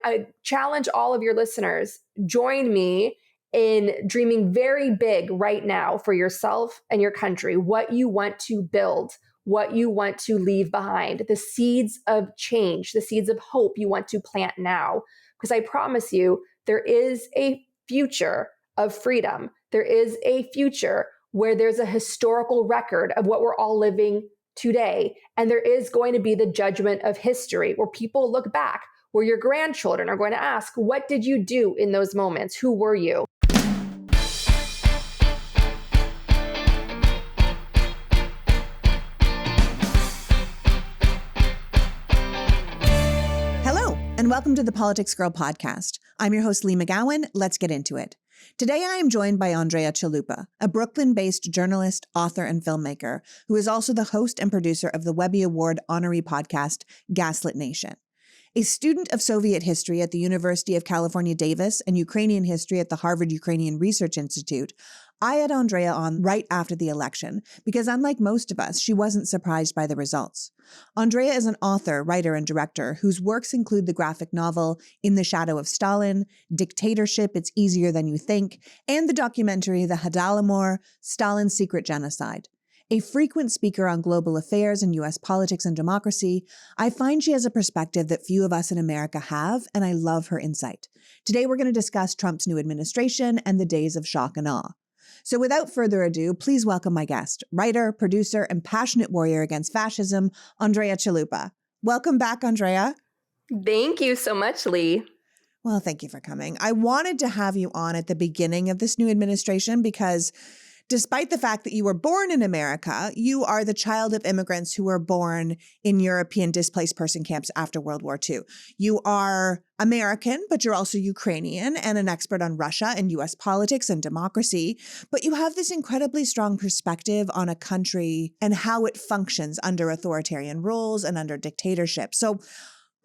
I challenge all of your listeners, join me in dreaming very big right now for yourself and your country, what you want to build, what you want to leave behind, the seeds of change, the seeds of hope you want to plant now. Because I promise you, there is a future of freedom. There is a future where there's a historical record of what we're all living today. And there is going to be the judgment of history where people look back, where your grandchildren are going to ask, what did you do in those moments? Who were you? Hello, and welcome to the PoliticsGirl podcast. I'm your host, Lee McGowan. Let's get into it. Today, I am joined by Andrea Chalupa, a Brooklyn-based journalist, author, and filmmaker, who is also the host and producer of the Webby Award honoree podcast, Gaslit Nation. A student of Soviet history at the University of California, Davis, and Ukrainian history at the Harvard Ukrainian Research Institute, I had Andrea on right after the election because, unlike most of us, she wasn't surprised by the results. Andrea is an author, writer, and director whose works include the graphic novel In the Shadow of Stalin, Dictatorship, It's Easier Than You Think, and the documentary The Holodomor, Stalin's Secret Genocide. A frequent speaker on global affairs and U.S. politics and democracy, I find she has a perspective that few of us in America have, and I love her insight. Today, we're going to discuss Trump's new administration and the days of shock and awe. So without further ado, please welcome my guest, writer, producer, and passionate warrior against fascism, Andrea Chalupa. Welcome back, Andrea. Thank you so much, Lee. Well, thank you for coming. I wanted to have you on at the beginning of this new administration because despite the fact that you were born in America, you are the child of immigrants who were born in European displaced person camps after World War II. You are American, but you're also Ukrainian and an expert on Russia and U.S. politics and democracy. But you have this incredibly strong perspective on a country and how it functions under authoritarian rules and under dictatorship. So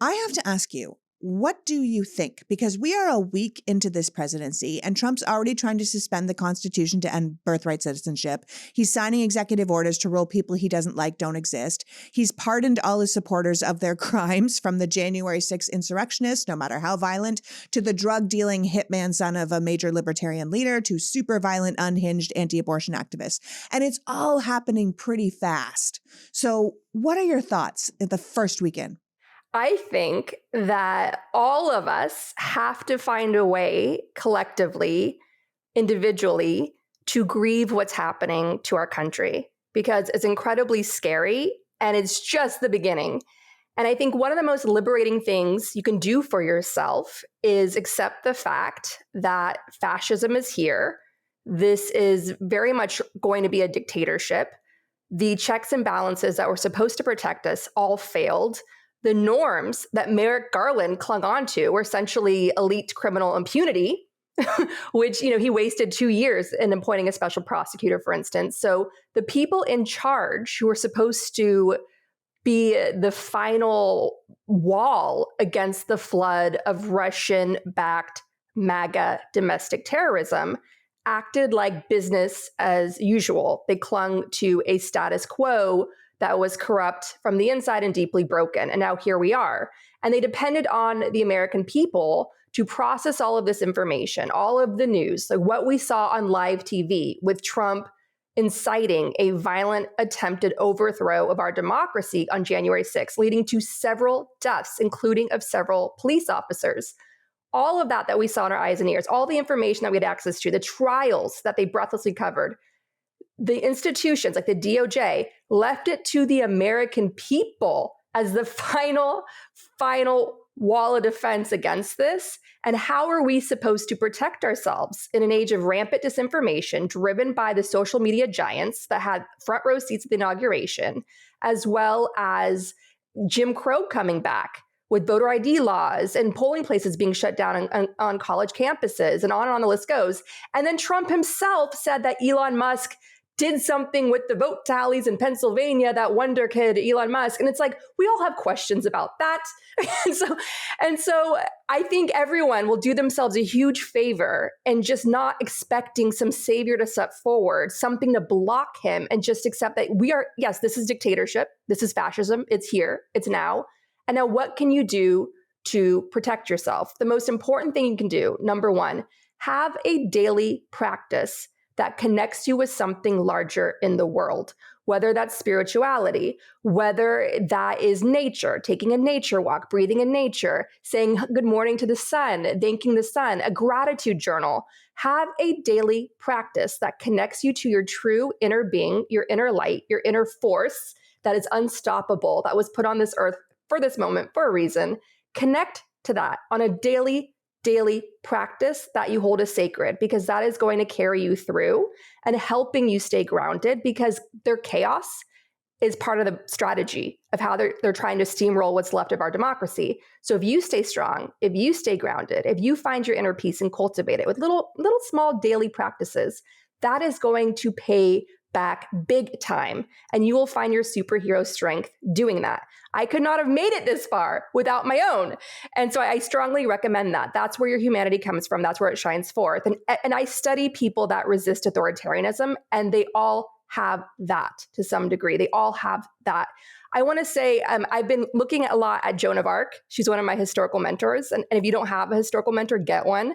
I have to ask you, what do you think? Because we are a week into this presidency and Trump's already trying to suspend the Constitution to end birthright citizenship. He's signing executive orders to rule people he doesn't like don't exist. He's pardoned all his supporters of their crimes, from the January 6th insurrectionists, no matter how violent, to the drug-dealing hitman son of a major libertarian leader, to super violent, unhinged anti-abortion activists. And it's all happening pretty fast. So what are your thoughts at the first weekend? I think that all of us have to find a way collectively, individually, to grieve what's happening to our country because it's incredibly scary and it's just the beginning. And I think one of the most liberating things you can do for yourself is accept the fact that fascism is here. This is very much going to be a dictatorship. The checks and balances that were supposed to protect us all failed. The norms that Merrick Garland clung on to were essentially elite criminal impunity, which, he wasted 2 years in appointing a special prosecutor, for instance. So the people in charge who were supposed to be the final wall against the flood of Russian-backed MAGA domestic terrorism acted like business as usual. They clung to a status quo that was corrupt from the inside and deeply broken. And now here we are. And they depended on the American people to process all of this information, all of the news, like what we saw on live TV with Trump inciting a violent attempted overthrow of our democracy on January 6th, leading to several deaths, including of several police officers. All of that we saw in our eyes and ears, all the information that we had access to, the trials that they breathlessly covered, the institutions like the DOJ left it to the American people as the final wall of defense against this. And how are we supposed to protect ourselves in an age of rampant disinformation driven by the social media giants that had front row seats at the inauguration, as well as Jim Crow coming back with voter ID laws and polling places being shut down on college campuses, and on the list goes. And then Trump himself said that Elon Musk did something with the vote tallies in Pennsylvania, that wonder kid, Elon Musk. And it's like, we all have questions about that. and so I think everyone will do themselves a huge favor and just not expecting some savior to step forward, something to block him, and just accept that yes, this is dictatorship. This is fascism. It's here. It's now. And now what can you do to protect yourself. The most important thing you can do, number one, have a daily practice that connects you with something larger in the world, whether that's spirituality, whether that is nature, taking a nature walk, breathing in nature, saying good morning to the sun, thanking the sun, a gratitude journal. Have a daily practice that connects you to your true inner being, your inner light, your inner force that is unstoppable, that was put on this earth for this moment for a reason. Connect to that on a daily practice that you hold as sacred, because that is going to carry you through and helping you stay grounded, because their chaos is part of the strategy of how they're trying to steamroll what's left of our democracy. So if you stay strong, if you stay grounded, if you find your inner peace and cultivate it with little small daily practices, that is going to pay back big time. And you will find your superhero strength doing that. I could not have made it this far without my own. And so I strongly recommend that. That's where your humanity comes from. That's where it shines forth. And I study people that resist authoritarianism, and they all have that to some degree. They all have that. I want to say I've been looking a lot at Joan of Arc. She's one of my historical mentors. And if you don't have a historical mentor, get one.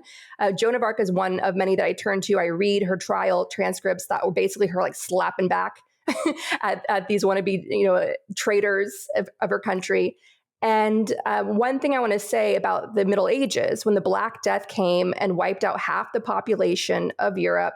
Joan of Arc is one of many that I turn to. I read her trial transcripts that were basically her like slapping back at these wannabe traitors of her country. And one thing I want to say about the Middle Ages, when the Black Death came and wiped out half the population of Europe,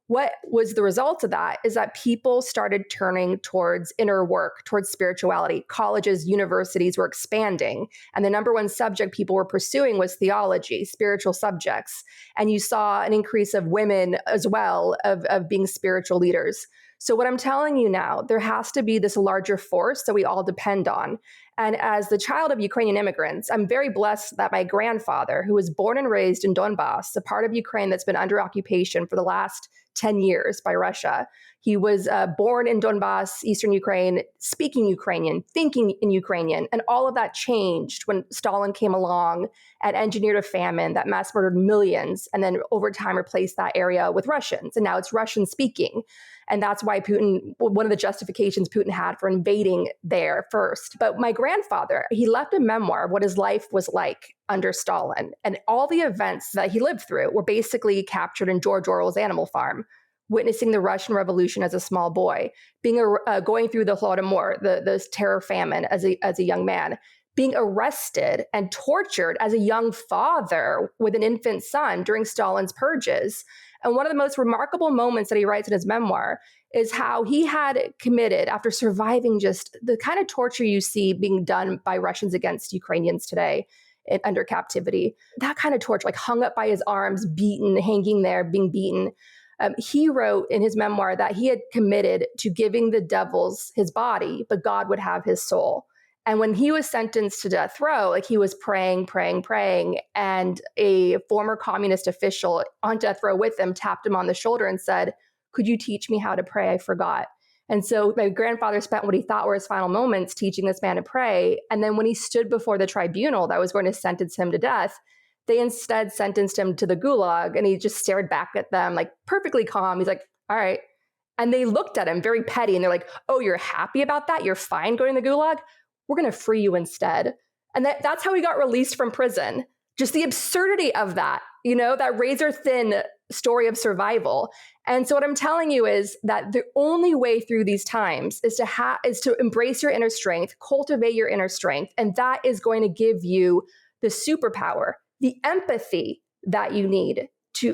what was the result of that is that people started turning towards inner work, towards spirituality. Colleges, universities were expanding. And the number one subject people were pursuing was theology, spiritual subjects. And you saw an increase of women as well of being spiritual leaders. So what I'm telling you now, there has to be this larger force that we all depend on. And as the child of Ukrainian immigrants, I'm very blessed that my grandfather, who was born and raised in Donbass, a part of Ukraine that's been under occupation for the last 10 years by Russia. He was born in Donbass, Eastern Ukraine, speaking Ukrainian, thinking in Ukrainian. And all of that changed when Stalin came along and engineered a famine that mass murdered millions, and then over time replaced that area with Russians. And now it's Russian speaking. And that's why Putin, one of the justifications Putin had for invading there first. But my grandfather, he left a memoir of what his life was like under Stalin. And all the events that he lived through were basically captured in George Orwell's Animal Farm, witnessing the Russian Revolution as a small boy, going through the Holodomor, the terror famine as a young man, being arrested and tortured as a young father with an infant son during Stalin's purges. And one of the most remarkable moments that he writes in his memoir is how he had committed, after surviving just the kind of torture you see being done by Russians against Ukrainians today under captivity, that kind of torture, like hung up by his arms, beaten, hanging there, being beaten. He wrote in his memoir that he had committed to giving the devils his body, but God would have his soul. And when he was sentenced to death row, like he was praying, and a former communist official on death row with him tapped him on the shoulder and said, "Could you teach me how to pray? I forgot." And so my grandfather spent what he thought were his final moments teaching this man to pray. And then when he stood before the tribunal that was going to sentence him to death, they instead sentenced him to the gulag, and he just stared back at them like perfectly calm. He's like, "All right." And they looked at him very petty, and they're like, "Oh, you're happy about that? You're fine going to the gulag? We're going to free you instead." And that's how he got released from prison. Just the absurdity of that, that razor thin story of survival. And so what I'm telling you is that the only way through these times is to embrace your inner strength, cultivate your inner strength. And that is going to give you the superpower, the empathy that you need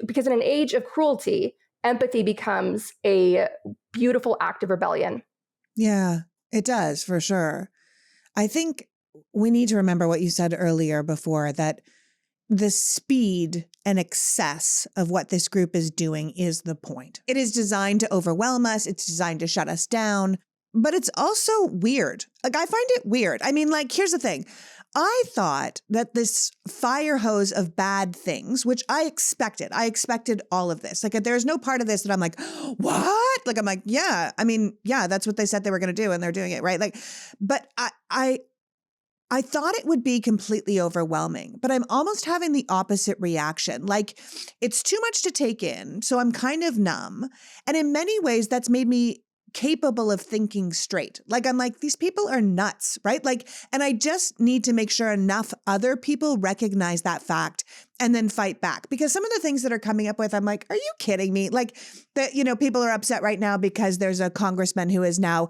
because in an age of cruelty, empathy becomes a beautiful act of rebellion. Yeah, it does, for sure. I think we need to remember what you said earlier before, that the speed and excess of what this group is doing is the point. It is designed to overwhelm us. It's designed to shut us down, but it's also weird. Like, I find it weird. I mean, like, here's the thing. I thought that this fire hose of bad things, which I expected all of this. Like, there's no part of this that I'm like, what? Like, I'm like, yeah, I mean, yeah, that's what they said they were going to do, and they're doing it, right? Like, but I thought it would be completely overwhelming, but I'm almost having the opposite reaction. Like, it's too much to take in, so I'm kind of numb. And in many ways, that's made me capable of thinking straight. Like, I'm like, these people are nuts, right? Like, and I just need to make sure enough other people recognize that fact and then fight back. Because some of the things that are coming up with, I'm like, are you kidding me? Like, that, people are upset right now because there's a congressman who has now,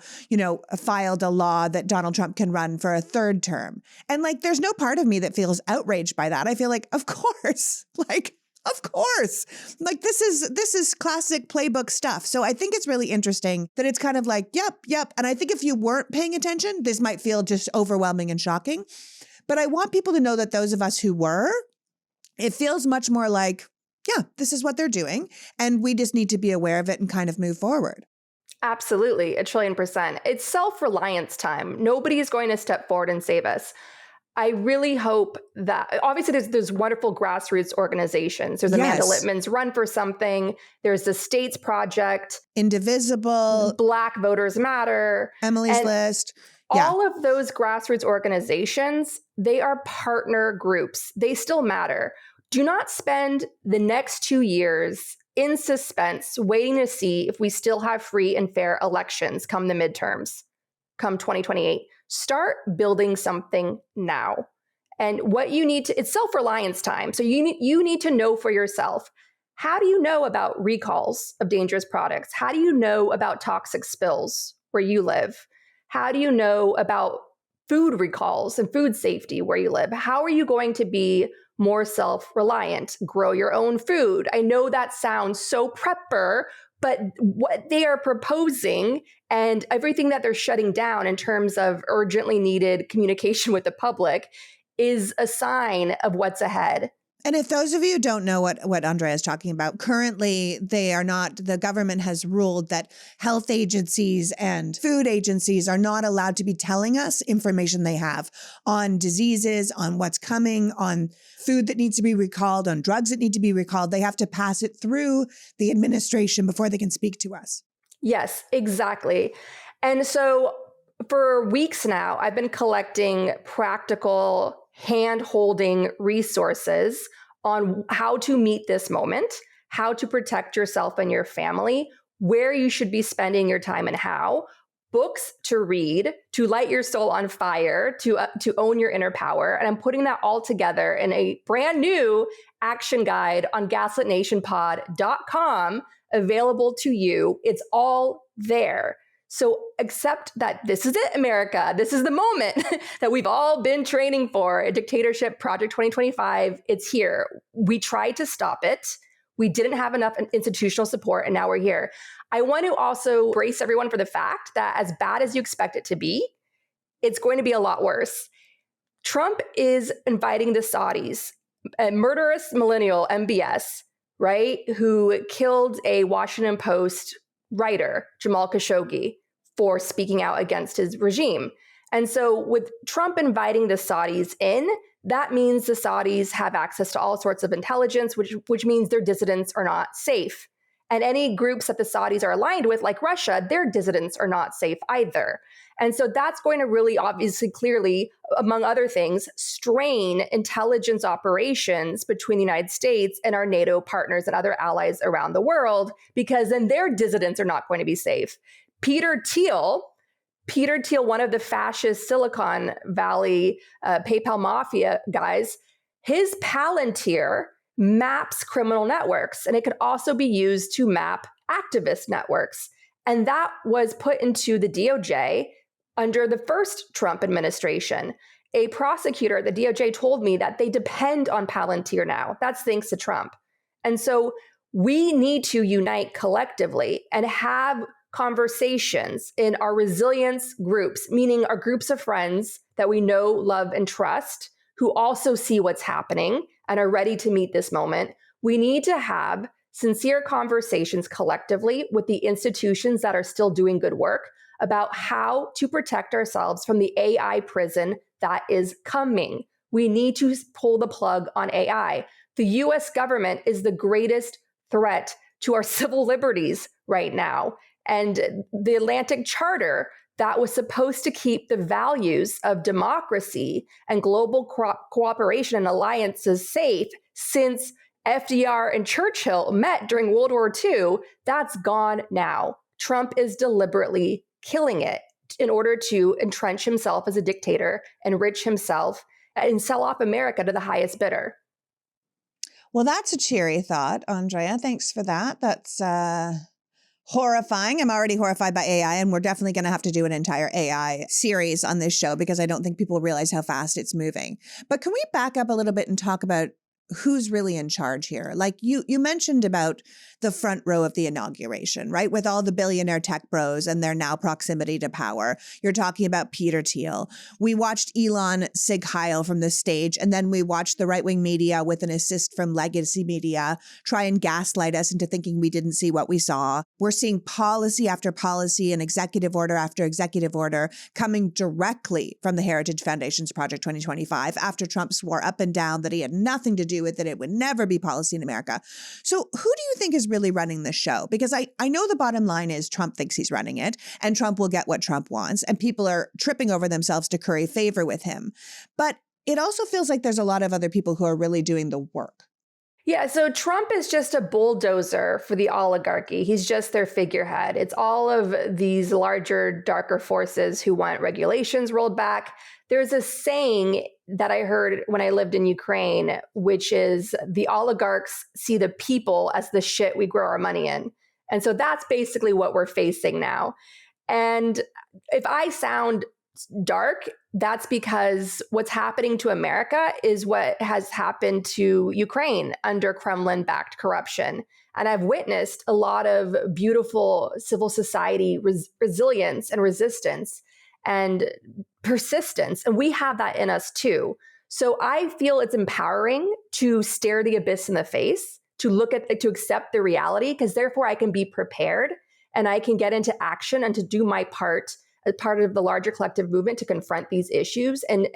filed a law that Donald Trump can run for a third term. And like, there's no part of me that feels outraged by that. I feel like, of course, like, of course, like this is classic playbook stuff. So I think it's really interesting that it's kind of like, yep. And I think if you weren't paying attention, this might feel just overwhelming and shocking. But I want people to know that those of us who were, it feels much more like, yeah, this is what they're doing. And we just need to be aware of it and kind of move forward. Absolutely, 1,000,000,000%. It's self-reliance time. Nobody is going to step forward and save us. I really hope that, obviously there's wonderful grassroots organizations. There's Amanda Littman's Run for Something. There's the States Project. Indivisible. Black Voters Matter. Emily's List. Yeah. All of those grassroots organizations, they are partner groups. They still matter. Do not spend the next 2 years in suspense, waiting to see if we still have free and fair elections come the midterms, come 2028. Start building something now. And what you need to, it's self-reliance time. So you need to know for yourself, how do you know about recalls of dangerous products? How do you know about toxic spills where you live? How do you know about food recalls and food safety where you live? How are you going to be more self-reliant? Grow your own food. I know that sounds so prepper, but what they are proposing and everything that they're shutting down in terms of urgently needed communication with the public is a sign of what's ahead. And if those of you don't know what Andrea is talking about, currently the government has ruled that health agencies and food agencies are not allowed to be telling us information they have on diseases, on what's coming, on food that needs to be recalled, on drugs that need to be recalled. They have to pass it through the administration before they can speak to us. Yes, exactly. And so for weeks now, I've been collecting practical hand-holding resources on how to meet this moment, how to protect yourself and your family, where you should be spending your time and how, books to read, to light your soul on fire, to own your inner power. And I'm putting that all together in a brand new action guide on gaslitnationpod.com, available to you. It's all there. So accept that this is it, America. This is the moment that we've all been training for. A dictatorship, Project 2025. It's here. We tried to stop it. We didn't have enough institutional support, and now we're here. I want to also brace everyone for the fact that as bad as you expect it to be, it's going to be a lot worse. Trump is inviting the Saudis, a murderous millennial, MBS, right, who killed a Washington Post writer, Jamal Khashoggi, for speaking out against his regime. And so with Trump inviting the Saudis in, that means the Saudis have access to all sorts of intelligence, which means their dissidents are not safe. And any groups that the Saudis are aligned with, like Russia, their dissidents are not safe either. And so that's going to really obviously, clearly, among other things, strain intelligence operations between the United States and our NATO partners and other allies around the world, because then their dissidents are not going to be safe. Peter Thiel, one of the fascist Silicon Valley PayPal mafia guys, his Palantir maps criminal networks, and it could also be used to map activist networks. And that was put into the DOJ under the first Trump administration. A prosecutor at the DOJ told me that they depend on Palantir now. That's thanks to Trump. And so we need to unite collectively and have conversations in our resilience groups, meaning our groups of friends that we know, love, and trust, who also see what's happening and are ready to meet this moment. We need to have sincere conversations collectively with the institutions that are still doing good work about how to protect ourselves from the AI prison that is coming. We need to pull the plug on AI. The US government is the greatest threat to our civil liberties right now. And the Atlantic Charter that was supposed to keep the values of democracy and global cooperation and alliances safe since FDR and Churchill met during World War II, that's gone now. Trump is deliberately killing it in order to entrench himself as a dictator, enrich himself, and sell off America to the highest bidder. Well, that's a cheery thought, Andrea. Thanks for that. That's horrifying. I'm already horrified by AI, and we're definitely going to have to do an entire AI series on this show because I don't think people realize how fast it's moving. But can we back up a little bit and talk about who's really in charge here? Like you mentioned about the front row of the inauguration, right? With all the billionaire tech bros and their now proximity to power. You're talking about Peter Thiel. We watched Elon Sig Heil from the stage, and then we watched the right-wing media with an assist from legacy media try and gaslight us into thinking we didn't see what we saw. We're seeing policy after policy and executive order after executive order coming directly from the Heritage Foundation's Project 2025 after Trump swore up and down that he had nothing to do with it. It would never be policy in America. So who do you think is really running this show? Because I know the bottom line is Trump thinks he's running it and Trump will get what Trump wants and people are tripping over themselves to curry favor with him. But it also feels like there's a lot of other people who are really doing the work. Yeah, so Trump is just a bulldozer for the oligarchy. He's just their figurehead. It's all of these larger, darker forces who want regulations rolled back. There's a saying that I heard when I lived in Ukraine, which is the oligarchs see the people as the shit we grow our money in. And so that's basically what we're facing now. And if I sound dark, that's because what's happening to America is what has happened to Ukraine under Kremlin-backed corruption. And I've witnessed a lot of beautiful civil society resilience and resistance and persistence. And we have that in us too. So I feel it's empowering to stare the abyss in the face, to accept the reality, because therefore I can be prepared and I can get into action and to do my part as part of the larger collective movement to confront these issues and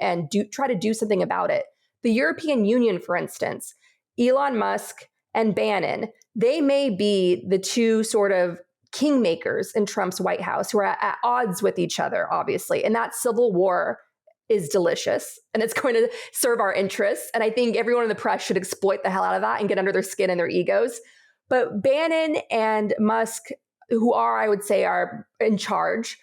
try to do something about it. The European Union, for instance, Elon Musk and Bannon, they may be the two sort of kingmakers in Trump's White House who are at odds with each other, obviously. And that civil war is delicious and it's going to serve our interests. And I think everyone in the press should exploit the hell out of that and get under their skin and their egos. But Bannon and Musk, who I would say are in charge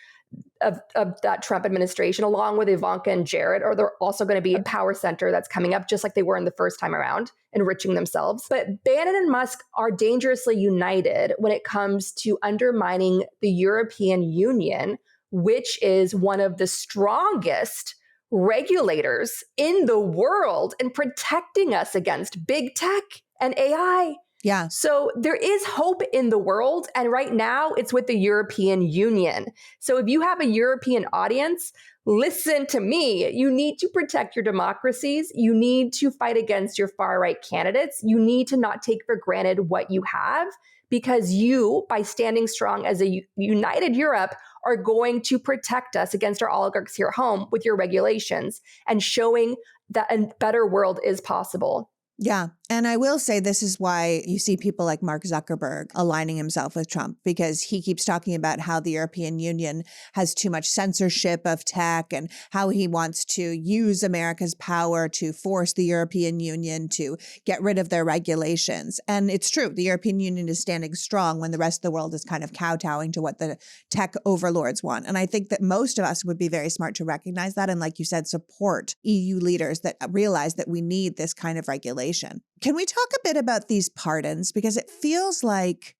of that Trump administration, along with Ivanka and Jared, or they're also going to be a power center that's coming up just like they were in the first time around, enriching themselves. But Bannon and Musk are dangerously united when it comes to undermining the European Union, which is one of the strongest regulators in the world and protecting us against big tech and AI. Yeah. So there is hope in the world. And right now it's with the European Union. So if you have a European audience, listen to me. You need to protect your democracies. You need to fight against your far right candidates. You need to not take for granted what you have, because you, by standing strong as a united Europe, are going to protect us against our oligarchs here at home with your regulations and showing that a better world is possible. Yeah. And I will say this is why you see people like Mark Zuckerberg aligning himself with Trump, because he keeps talking about how the European Union has too much censorship of tech and how he wants to use America's power to force the European Union to get rid of their regulations. And it's true. The European Union is standing strong when the rest of the world is kind of kowtowing to what the tech overlords want. And I think that most of us would be very smart to recognize that. And like you said, support EU leaders that realize that we need this kind of regulation. Can we talk a bit about these pardons? Because it feels like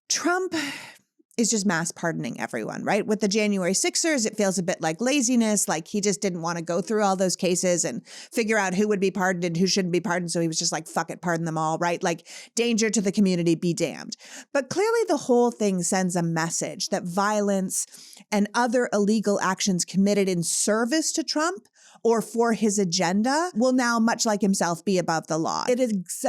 Trump is just mass pardoning everyone, right? With the January 6ers, it feels a bit like laziness, like he just didn't want to go through all those cases and figure out who would be pardoned and who shouldn't be pardoned. So he was just like, fuck it, pardon them all, right? Like danger to the community, be damned. But clearly the whole thing sends a message that violence and other illegal actions committed in service to Trump or for his agenda will now, much like himself, be above the law. It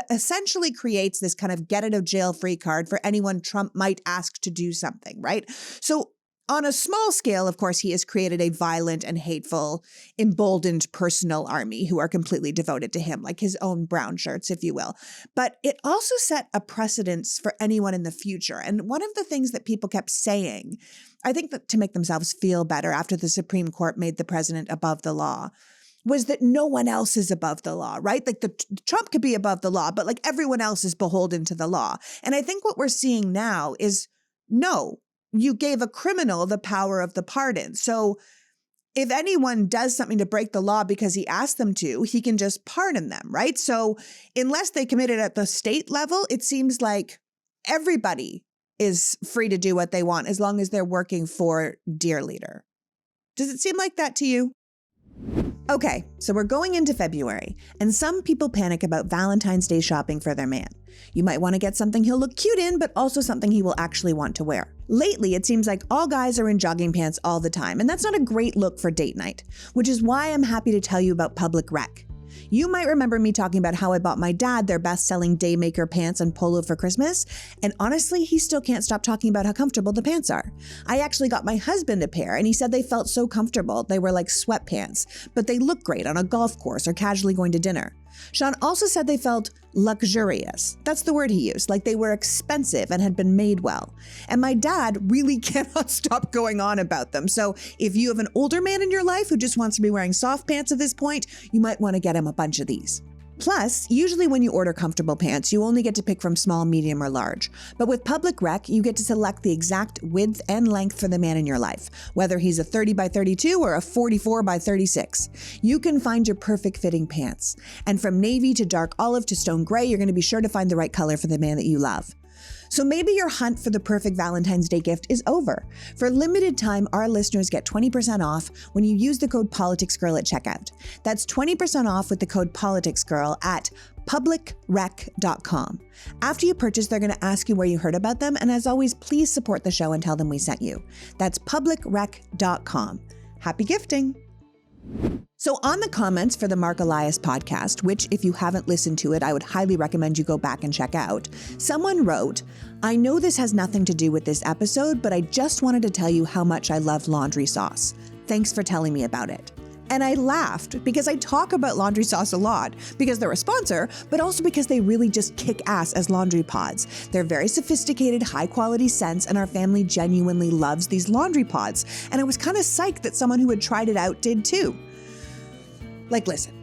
essentially creates this kind of get out of jail free card for anyone Trump might ask to do something, right? So on a small scale, of course, he has created a violent and hateful, emboldened personal army who are completely devoted to him, like his own brown shirts, if you will. But it also set a precedence for anyone in the future. And one of the things that people kept saying, I think that to make themselves feel better after the Supreme Court made the president above the law, was that no one else is above the law, right? Like Trump could be above the law, but like everyone else is beholden to the law. And I think what we're seeing now is no, you gave a criminal the power of the pardon. So if anyone does something to break the law because he asked them to, he can just pardon them, right? So unless they commit it at the state level, it seems like everybody is free to do what they want as long as they're working for dear leader. Does it seem like that to you? Okay, so we're going into February, and some people panic about Valentine's Day shopping for their man. You might want to get something he'll look cute in, but also something he will actually want to wear. Lately, it seems like all guys are in jogging pants all the time, and that's not a great look for date night, which is why I'm happy to tell you about Public Rec. You might remember me talking about how I bought my dad their best-selling Daymaker pants and polo for Christmas, and honestly, he still can't stop talking about how comfortable the pants are. I actually got my husband a pair, and he said they felt so comfortable. They were like sweatpants, but they look great on a golf course or casually going to dinner. Sean also said they felt luxurious. That's the word he used, like they were expensive and had been made well. And my dad really cannot stop going on about them. So if you have an older man in your life who just wants to be wearing soft pants at this point, you might want to get him a bunch of these. Plus, usually when you order comfortable pants, you only get to pick from small, medium, or large. But with Public Rec, you get to select the exact width and length for the man in your life, whether he's a 30 by 32 or a 44 by 36. You can find your perfect fitting pants. And from navy to dark olive to stone gray, you're going to be sure to find the right color for the man that you love. So maybe your hunt for the perfect Valentine's Day gift is over. For a limited time, our listeners get 20% off when you use the code PoliticsGirl at checkout. That's 20% off with the code PoliticsGirl at publicrec.com. After you purchase, they're going to ask you where you heard about them, and as always, please support the show and tell them we sent you. That's publicrec.com. Happy gifting! So on the comments for the Mark Elias podcast, which if you haven't listened to it, I would highly recommend you go back and check out, someone wrote, "I know this has nothing to do with this episode, but I just wanted to tell you how much I love laundry sauce. Thanks for telling me about it." And I laughed because I talk about laundry sauce a lot because they're a sponsor, but also because they really just kick ass as laundry pods. They're very sophisticated, high quality scents, and our family genuinely loves these laundry pods. And I was kind of psyched that someone who had tried it out did too. Like, listen.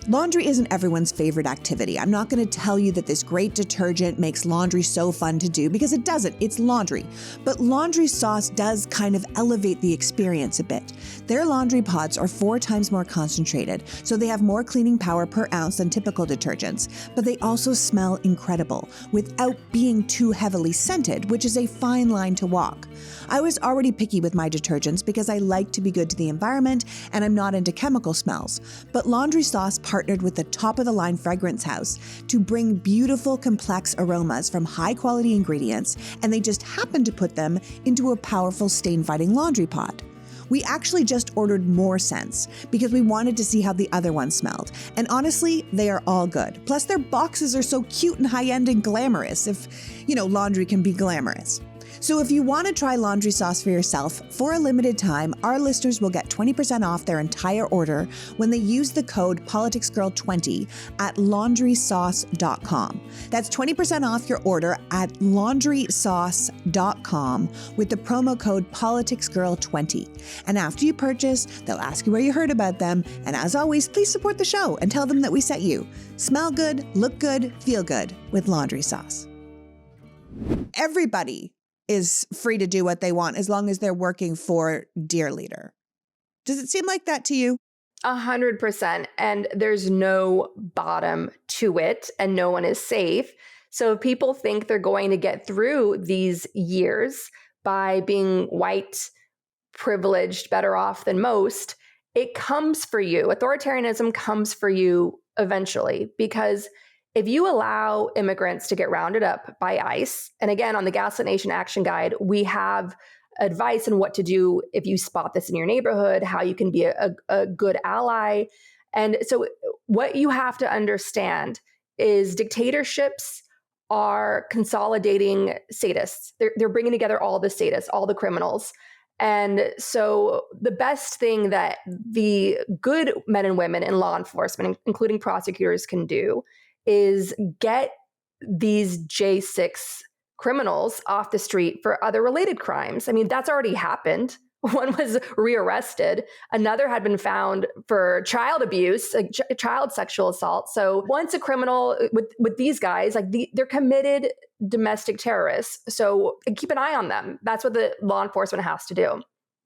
Laundry isn't everyone's favorite activity. I'm not going to tell you that this great detergent makes laundry so fun to do because it doesn't. It's laundry. But laundry sauce does kind of elevate the experience a bit. Their laundry pods are 4 times more concentrated, so they have more cleaning power per ounce than typical detergents, but they also smell incredible without being too heavily scented, which is a fine line to walk. I was already picky with my detergents because I like to be good to the environment and I'm not into chemical smells, but laundry sauce partnered with the top-of-the-line fragrance house to bring beautiful, complex aromas from high-quality ingredients, and they just happened to put them into a powerful stain-fighting laundry pod. We actually just ordered more scents because we wanted to see how the other ones smelled, and honestly, they are all good. Plus, their boxes are so cute and high-end and glamorous, if, laundry can be glamorous. So if you want to try laundry sauce for yourself, for a limited time, our listeners will get 20% off their entire order when they use the code PoliticsGirl20 at laundrysauce.com. That's 20% off your order at laundrysauce.com with the promo code PoliticsGirl20. And after you purchase, they'll ask you where you heard about them. And as always, please support the show and tell them that we sent you. Smell good, look good, feel good with laundry sauce. Everybody is free to do what they want as long as they're working for dear leader. Does it seem like that to you? 100%. And there's no bottom to it and no one is safe. So if people think they're going to get through these years by being white, privileged, better off than most, it comes for you. Authoritarianism comes for you eventually, because if you allow immigrants to get rounded up by ICE, and again, on the Gaslit Nation Action Guide, we have advice on what to do if you spot this in your neighborhood, how you can be a good ally. And so what you have to understand is dictatorships are consolidating sadists. They're bringing together all the sadists, all the criminals. And so the best thing that the good men and women in law enforcement, including prosecutors, can do is get these J6 criminals off the street for other related crimes. I mean, that's already happened. One was rearrested. Another had been found for child abuse, like child sexual assault. So once a criminal with these guys, like they're committed domestic terrorists. So keep an eye on them. That's what the law enforcement has to do.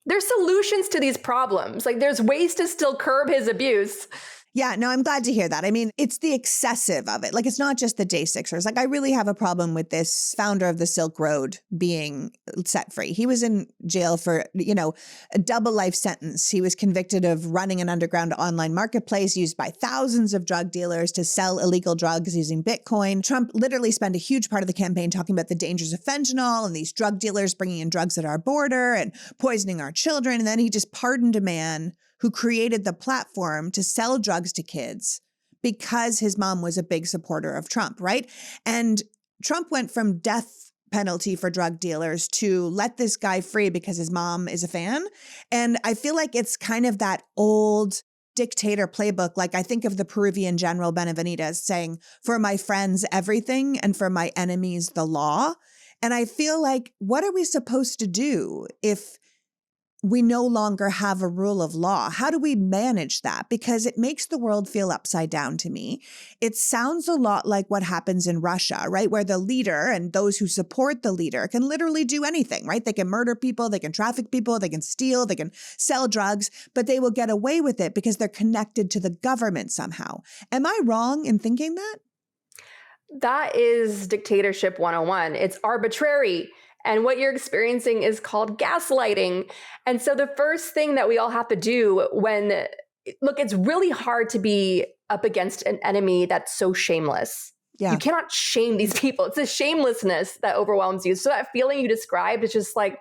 There's solutions to these problems. Like there's ways to still curb his abuse. Yeah, no, I'm glad to hear that. I mean, it's the excessive of it. Like, it's not just the day sixers. Like, I really have a problem with this founder of the Silk Road being set free. He was in jail for, a double life sentence. He was convicted of running an underground online marketplace used by thousands of drug dealers to sell illegal drugs using Bitcoin. Trump literally spent a huge part of the campaign talking about the dangers of fentanyl and these drug dealers bringing in drugs at our border and poisoning our children. And then he just pardoned a man who created the platform to sell drugs to kids because his mom was a big supporter of Trump, right? And Trump went from death penalty for drug dealers to let this guy free because his mom is a fan. And I feel like it's kind of that old dictator playbook. Like I think of the Peruvian general Benavides saying, for my friends, everything, and for my enemies, the law. And I feel like, what are we supposed to do if we no longer have a rule of law? How do we manage that? Because it makes the world feel upside down to me. It sounds a lot like what happens in Russia, right? Where the leader and those who support the leader can literally do anything, right? They can murder people, they can traffic people, they can steal, they can sell drugs, but they will get away with it because they're connected to the government somehow. Am I wrong in thinking that? That is dictatorship 101. It's arbitrary. And what you're experiencing is called gaslighting. And so the first thing that we all have to do look, it's really hard to be up against an enemy that's so shameless. Yeah. You cannot shame these people. It's the shamelessness that overwhelms you. So that feeling you described is just like,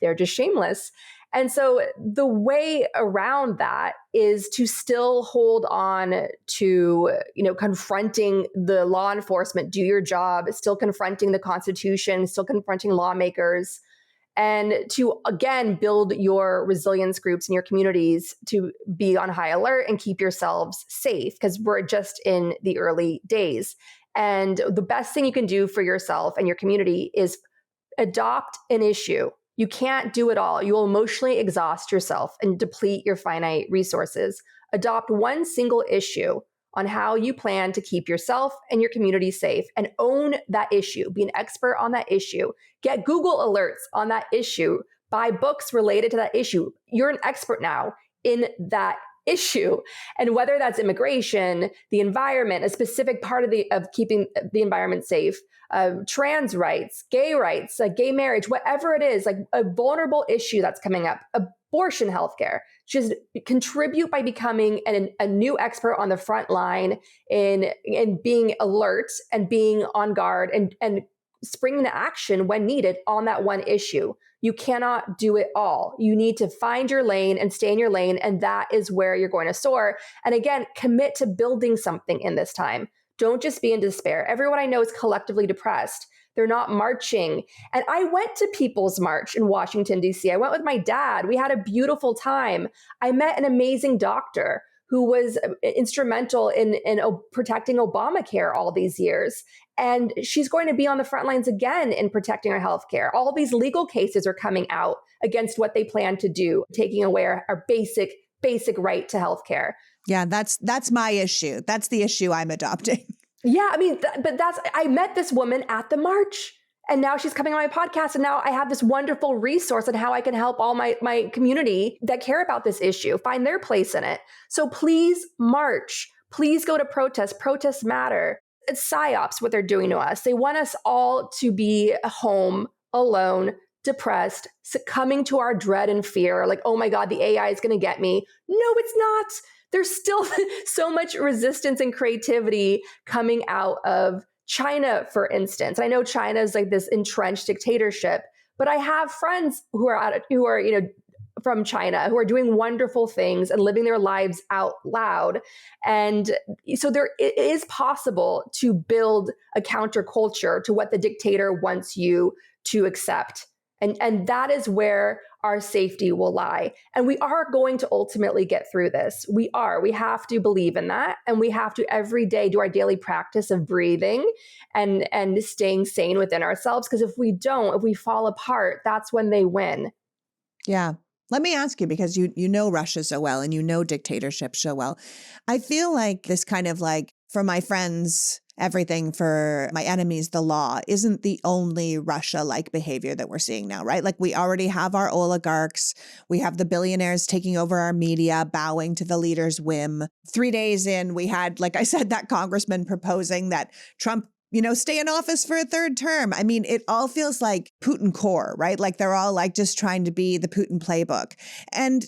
they're just shameless. And so the way around that is to still hold on to, confronting the law enforcement, do your job, still confronting the Constitution, still confronting lawmakers, and to, again, build your resilience groups in your communities to be on high alert and keep yourselves safe, because we're just in the early days. And the best thing you can do for yourself and your community is adopt an issue. You can't do it all. You will emotionally exhaust yourself and deplete your finite resources. Adopt one single issue on how you plan to keep yourself and your community safe, and own that issue. Be an expert on that issue. Get Google alerts on that issue. Buy books related to that issue. You're an expert now in that issue. And whether that's immigration, the environment, a specific part of keeping the environment safe, trans rights, gay marriage, whatever it is, like a vulnerable issue that's coming up, abortion healthcare, just contribute by becoming a new expert on the front line in being alert and being on guard and springing to action when needed on that one issue. You cannot do it all. You need to find your lane and stay in your lane, and that is where you're going to soar. And again, commit to building something in this time. Don't just be in despair. Everyone I know is collectively depressed. They're not marching. And I went to People's March in Washington, D.C. I went with my dad. We had a beautiful time. I met an amazing doctor who was instrumental in protecting Obamacare all these years. And she's going to be on the front lines again in protecting our healthcare. All these legal cases are coming out against what they plan to do, taking away our basic right to healthcare. Yeah, that's my issue. That's the issue I'm adopting. Yeah, I mean, I met this woman at the march, and now she's coming on my podcast, and now I have this wonderful resource on how I can help all my community that care about this issue find their place in it. So please march. Please go to protest. Protests matter. It's psyops what they're doing to us. They want us all to be home, alone, depressed, succumbing to our dread and fear. Like, oh my God, the AI is going to get me. No, it's not. There's still so much resistance and creativity coming out of China, for instance. I know China is like this entrenched dictatorship, but I have friends who are from China who are doing wonderful things and living their lives out loud. And so it is possible to build a counterculture to what the dictator wants you to accept. And that is where our safety will lie. And we are going to ultimately get through this. We have to believe in that. And we have to every day do our daily practice of breathing and staying sane within ourselves. Because if we don't, if we fall apart, that's when they win. Yeah. Let me ask you, because you know Russia so well and you know dictatorship so well. I feel like this kind of like, for my friends, everything, for my enemies, the law, isn't the only Russia-like behavior that we're seeing now, right? Like, we already have our oligarchs. We have the billionaires taking over our media, bowing to the leader's whim. 3 days in, we had, like I said, that congressman proposing that Trump, stay in office for a third term. I mean, it all feels like Putin core, right? Like they're all like just trying to be the Putin playbook. And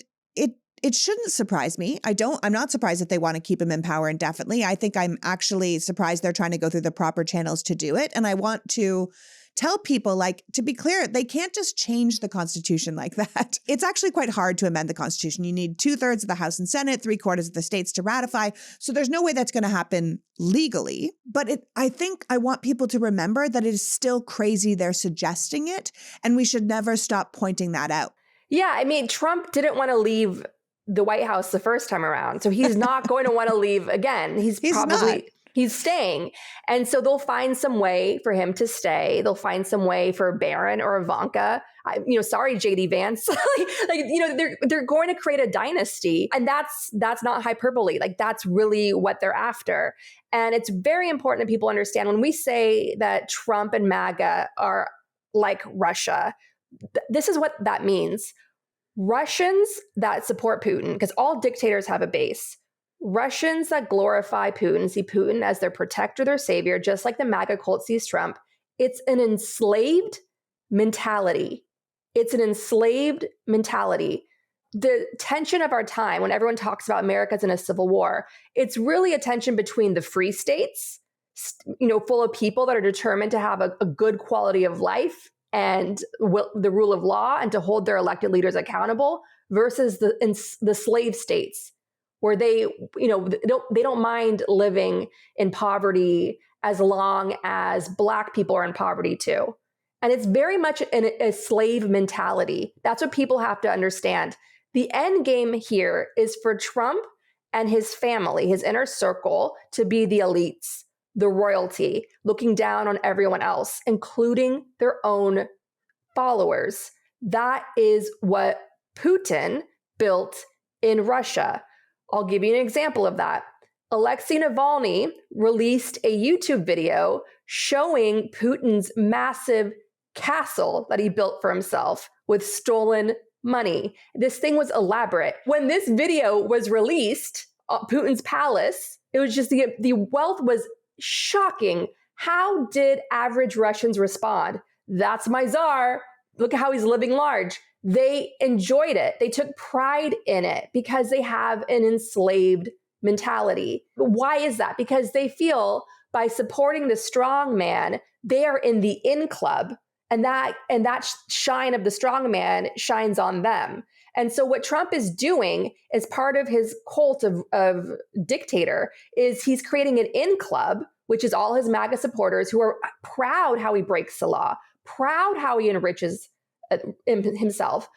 it shouldn't surprise me. I'm not surprised that they want to keep him in power indefinitely. I think I'm actually surprised they're trying to go through the proper channels to do it. And I want to tell people, like, to be clear, they can't just change the Constitution like that. It's actually quite hard to amend the Constitution. You need 2/3 of the House and Senate, 3/4 of the states to ratify. So there's no way that's going to happen legally. But I think I want people to remember that it is still crazy they're suggesting it, and we should never stop pointing that out. Yeah, I mean, Trump didn't want to leave the White House the first time around, so he's not going to want to leave again. He's staying. And so they'll find some way for him to stay. They'll find some way for Barron or Ivanka. Sorry, JD Vance. They're going to create a dynasty. And that's not hyperbole. Like, that's really what they're after. And it's very important that people understand when we say that Trump and MAGA are like Russia, this is what that means. Russians that support Putin, because all dictators have a base. Russians that glorify Putin, see Putin as their protector, their savior, just like the MAGA cult sees Trump. It's an enslaved mentality. It's an enslaved mentality. The tension of our time, when everyone talks about America's in a civil war, it's really a tension between the free states, full of people that are determined to have a good quality of life and the rule of law and to hold their elected leaders accountable, versus the slave states, where they don't mind living in poverty as long as Black people are in poverty too. And it's very much a slave mentality. That's what people have to understand. The end game here is for Trump and his family, his inner circle, to be the elites, the royalty, looking down on everyone else, including their own followers. That is what Putin built in Russia. I'll give you an example of that. Alexei Navalny released a YouTube video showing Putin's massive castle that he built for himself with stolen money. This thing was elaborate. When this video was released, Putin's palace, it was just the wealth was shocking. How did average Russians respond? That's my czar. Look at how he's living large. They enjoyed it. They took pride in it because they have an enslaved mentality. Why is that? Because they feel by supporting the strong man, they are in the in club, and that shine of the strong man shines on them. And so what Trump is doing as part of his cult of dictator is he's creating an in club, which is all his MAGA supporters who are proud how he breaks the law, proud how he enriches himself.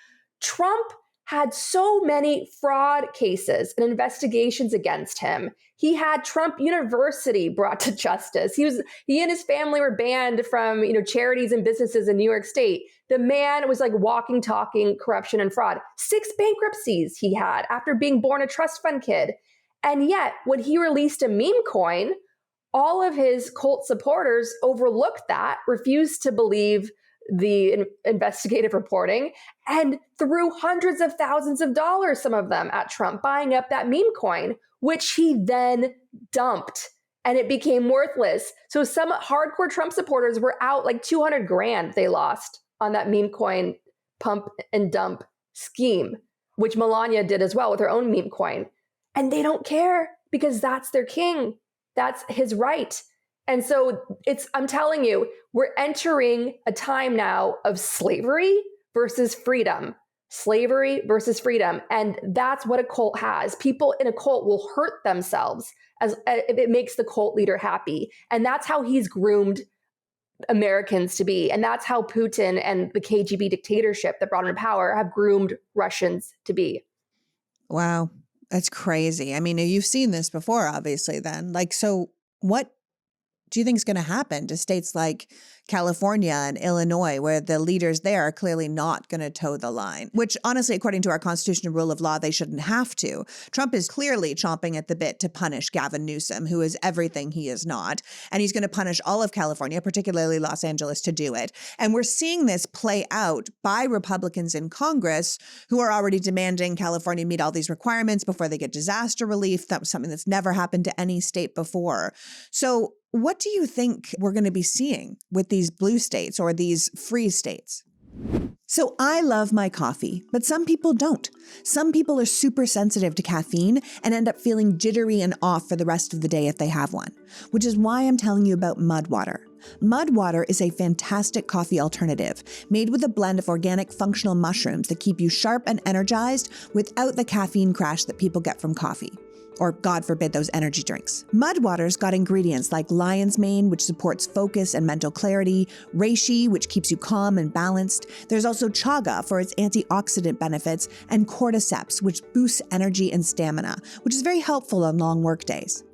Trump had so many fraud cases and investigations against him. He had Trump University brought to justice. He and his family were banned from, charities and businesses in New York State. The man was like walking, talking corruption and fraud. 6 bankruptcies he had after being born a trust fund kid. And yet, when he released a meme coin, all of his cult supporters overlooked that, refused to believe the investigative reporting, and threw hundreds of thousands of dollars, some of them, at Trump, buying up that meme coin, which he then dumped, and it became worthless. So some hardcore Trump supporters were out like 200 grand they lost on that meme coin pump and dump scheme, which Melania did as well with her own meme coin. And they don't care because that's their king. That's his right. And so I'm telling you, we're entering a time now of slavery versus freedom. Slavery versus freedom. And that's what a cult has. People in a cult will hurt themselves if it makes the cult leader happy. And that's how he's groomed Americans to be. And that's how Putin and the KGB dictatorship that brought him to power have groomed Russians to be. Wow. That's crazy. I mean, you've seen this before, obviously, then. Like, so what do you think is going to happen to states like California and Illinois, where the leaders there are clearly not going to toe the line, which honestly, according to our constitutional rule of law, they shouldn't have to. Trump is clearly chomping at the bit to punish Gavin Newsom, who is everything he is not. And he's going to punish all of California, particularly Los Angeles, to do it. And we're seeing this play out by Republicans in Congress who are already demanding California meet all these requirements before they get disaster relief. That was something that's never happened to any state before. So what do you think we're going to be seeing with these blue states or these free states? So I love my coffee, but some people don't. Some people are super sensitive to caffeine and end up feeling jittery and off for the rest of the day if they have one, which is why I'm telling you about Mud Water. Mud Water is a fantastic coffee alternative made with a blend of organic functional mushrooms that keep you sharp and energized without the caffeine crash that people get from coffee. Or, God forbid, those energy drinks. Mud Water's got ingredients like lion's mane, which supports focus and mental clarity, reishi, which keeps you calm and balanced. There's also chaga for its antioxidant benefits, and cordyceps, which boosts energy and stamina, which is very helpful on long work days.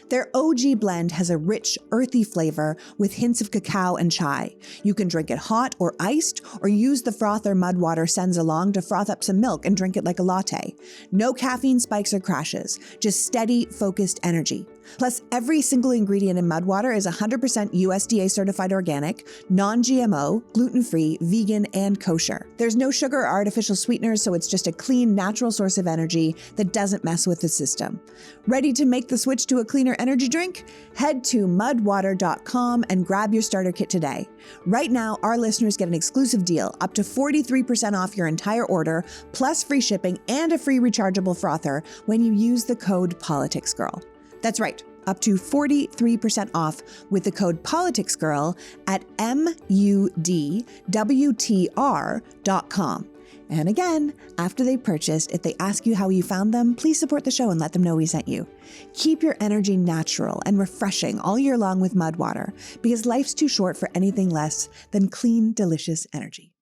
Their OG blend has a rich, earthy flavor with hints of cacao and chai. You can drink it hot or iced, or use the frother Mud Water sends along to froth up some milk and drink it like a latte. No caffeine spikes or crashes, just steady, focused energy. Plus, every single ingredient in Mud Water is 100% USDA certified organic, non-GMO, gluten-free, vegan, and kosher. There's no sugar or artificial sweeteners, so it's just a clean, natural source of energy that doesn't mess with the system. Ready to make the switch to a cleaner energy drink? Head to mudwater.com and grab your starter kit today. Right now, our listeners get an exclusive deal, up to 43% off your entire order, plus free shipping and a free rechargeable frother when you use the code PoliticsGirl. That's right, up to 43% off with the code PoliticsGirl at mudwtr.com. And again, after they purchased, if they ask you how you found them, please support the show and let them know we sent you. Keep your energy natural and refreshing all year long with Mud Water, because life's too short for anything less than clean, delicious energy.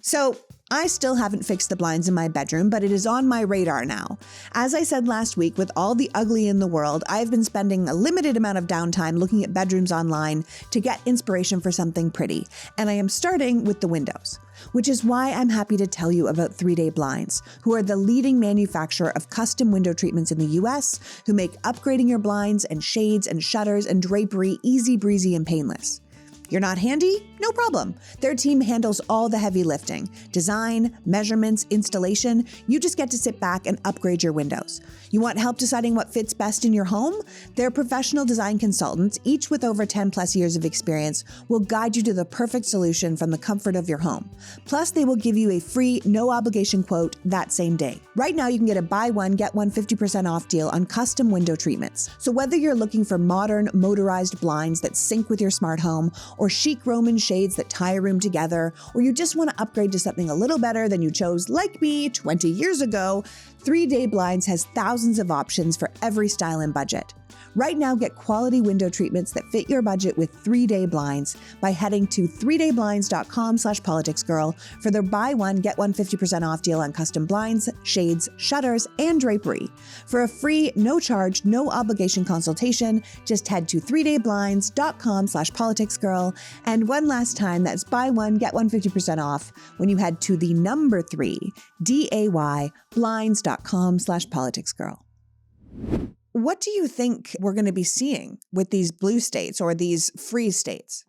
So, I still haven't fixed the blinds in my bedroom, but it is on my radar now. As I said last week, with all the ugly in the world, I've been spending a limited amount of downtime looking at bedrooms online to get inspiration for something pretty, and I am starting with the windows. Which is why I'm happy to tell you about 3-Day Blinds, who are the leading manufacturer of custom window treatments in the US, who make upgrading your blinds and shades and shutters and drapery easy breezy and painless. You're not handy? No problem. Their team handles all the heavy lifting. Design, measurements, installation. You just get to sit back and upgrade your windows. You want help deciding what fits best in your home? Their professional design consultants, each with over 10 plus years of experience, will guide you to the perfect solution from the comfort of your home. Plus, they will give you a free, no obligation quote that same day. Right now, you can get a buy one, get one 50% off deal on custom window treatments. So whether you're looking for modern, motorized blinds that sync with your smart home, or chic Roman shades that tie a room together, or you just want to upgrade to something a little better than you chose, like me, 20 years ago, 3-Day Blinds has thousands of options for every style and budget. Right now, get quality window treatments that fit your budget with 3-Day Blinds by heading to 3dayblinds.com/politicsgirl for their buy one, get one 50% off deal on custom blinds, shades, shutters, and drapery. For a free, no charge, no obligation consultation, just head to 3dayblinds.com/politicsgirl. And one last time, that's buy one, get one 50% off when you head to the number 3, DAY, blinds.com/politicsgirl. What do you think we're going to be seeing with these blue states or these free states?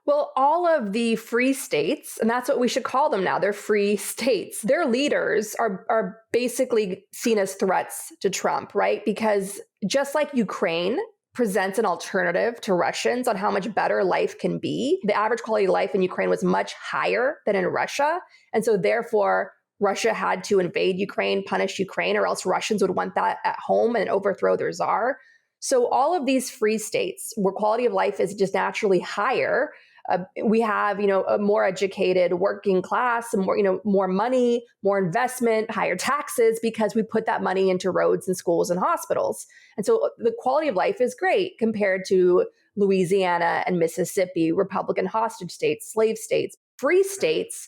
Well, all of the free states, and that's what we should call them now, they're free states. Their leaders are basically seen as threats to Trump, right? Because just like Ukraine presents an alternative to Russians on how much better life can be, the average quality of life in Ukraine was much higher than in Russia. And so therefore, Russia had to invade Ukraine, punish Ukraine, or else Russians would want that at home and overthrow their czar. So all of these free states where quality of life is just naturally higher, we have, a more educated working class, more money, more investment, higher taxes, because we put that money into roads and schools and hospitals. And so the quality of life is great compared to Louisiana and Mississippi, Republican hostage states, slave states. Free states,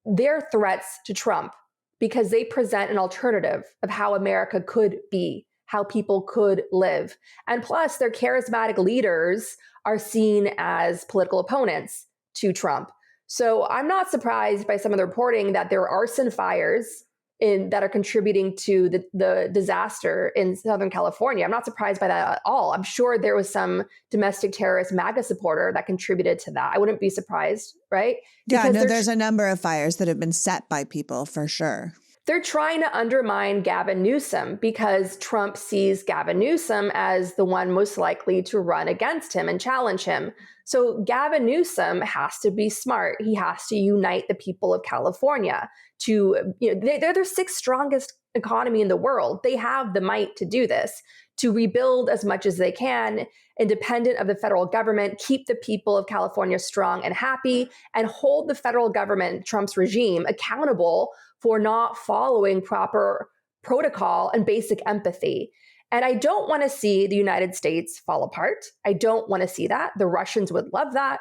they're threats to Trump because they present an alternative of how America could be, how people could live. And plus, their charismatic leaders are seen as political opponents to Trump. So I'm not surprised by some of the reporting that there are arson fires that are contributing to the disaster in Southern California. I'm not surprised by that at all. I'm sure there was some domestic terrorist MAGA supporter that contributed to that. I wouldn't be surprised, right? Yeah, no, there's a number of fires that have been set by people for sure. They're trying to undermine Gavin Newsom because Trump sees Gavin Newsom as the one most likely to run against him and challenge him. So Gavin Newsom has to be smart. He has to unite the people of California they're the sixth strongest economy in the world. They have the might to do this, to rebuild as much as they can, independent of the federal government, keep the people of California strong and happy, and hold the federal government, Trump's regime, accountable for not following proper protocol and basic empathy. And I don't want to see the United States fall apart. I don't want to see that. The Russians would love that.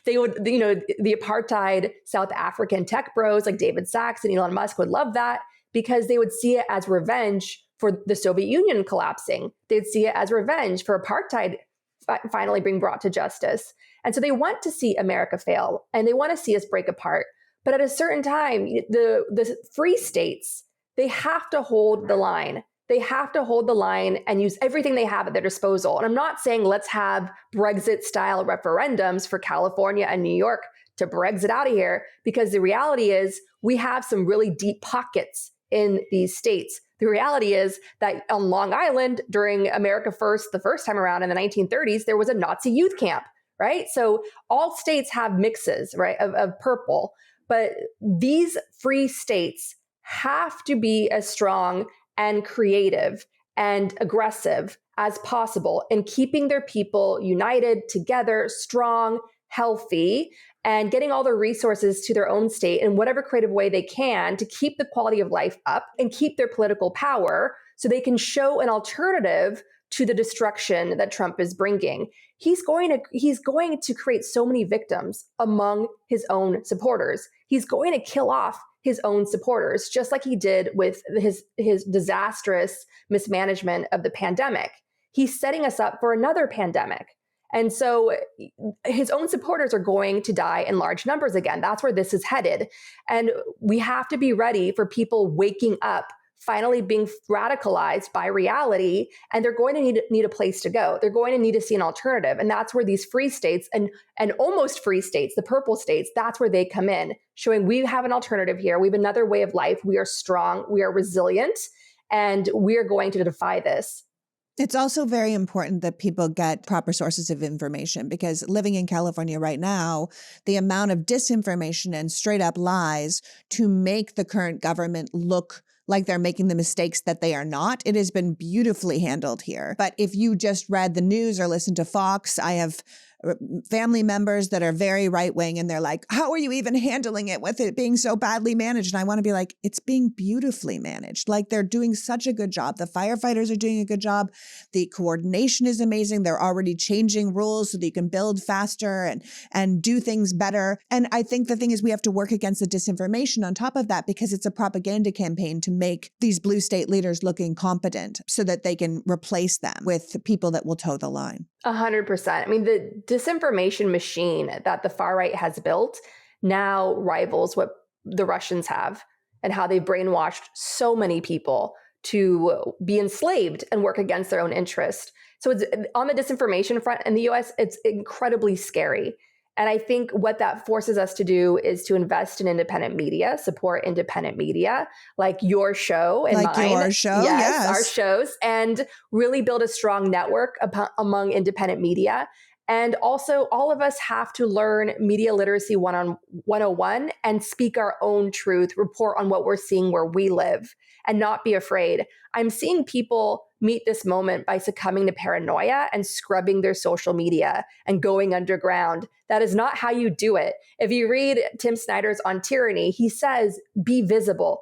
They would, the apartheid South African tech bros like David Sachs and Elon Musk would love that because they would see it as revenge for the Soviet Union collapsing. They'd see it as revenge for apartheid finally being brought to justice. And so they want to see America fail and they want to see us break apart. But at a certain time, the free states, they have to hold the line. They have to hold the line and use everything they have at their disposal. And I'm not saying let's have Brexit-style referendums for California and New York to Brexit out of here, because the reality is we have some really deep pockets in these states. The reality is that on Long Island during America First, the first time around in the 1930s, there was a Nazi youth camp, right? So all states have mixes, right, of purple. But these free states have to be as strong and creative and aggressive as possible in keeping their people united, together, strong, healthy, and getting all the resources to their own state in whatever creative way they can to keep the quality of life up and keep their political power so they can show an alternative to the destruction that Trump is bringing. He's going to create so many victims among his own supporters. He's going to kill off his own supporters, just like he did with his disastrous mismanagement of the pandemic. He's setting us up for another pandemic. And so his own supporters are going to die in large numbers again. That's where this is headed. And we have to be ready for people waking up, finally being radicalized by reality, and they're going to need a place to go. They're going to need to see an alternative. And that's where these free states and almost free states, the purple states, that's where they come in, showing we have an alternative here. We have another way of life. We are strong, we are resilient, and we are going to defy this. It's also very important that people get proper sources of information, because living in California right now, the amount of disinformation and straight up lies to make the current government look like they're making the mistakes that they are not. It has been beautifully handled here. But if you just read the news or listened to Fox, I have family members that are very right-wing and they're like, how are you even handling it with it being so badly managed? And I want to be like, it's being beautifully managed. Like, they're doing such a good job. The firefighters are doing a good job. The coordination is amazing. They're already changing rules so that you can build faster and do things better. And I think the thing is we have to work against the disinformation on top of that, because it's a propaganda campaign to make these blue state leaders look incompetent so that they can replace them with people that will toe the line. 100%. I mean, the disinformation machine that the far right has built now rivals what the Russians have, and how they brainwashed so many people to be enslaved and work against their own interest. So it's on the disinformation front in the US, it's incredibly scary. And I think what that forces us to do is to invest in independent media, support independent media, like your show and like mine. Your show, yes. Our shows, and really build a strong network among independent media. And also, all of us have to learn media literacy 101 and speak our own truth, report on what we're seeing where we live, and not be afraid. I'm seeing people meet this moment by succumbing to paranoia and scrubbing their social media and going underground. That is not how you do it. If you read Tim Snyder's On Tyranny, he says, be visible,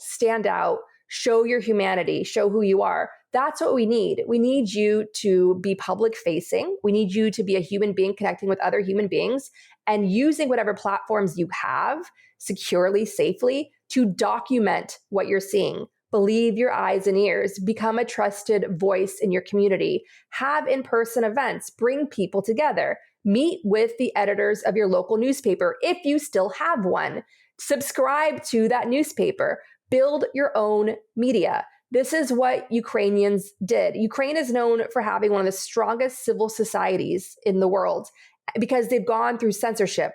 stand out, show your humanity, show who you are. That's what we need. We need you to be public facing. We need you to be a human being connecting with other human beings and using whatever platforms you have securely, safely to document what you're seeing. Believe your eyes and ears. Become a trusted voice in your community. Have in-person events. Bring people together. Meet with the editors of your local newspaper if you still have one. Subscribe to that newspaper. Build your own media. This is what Ukrainians did. Ukraine is known for having one of the strongest civil societies in the world because they've gone through censorship.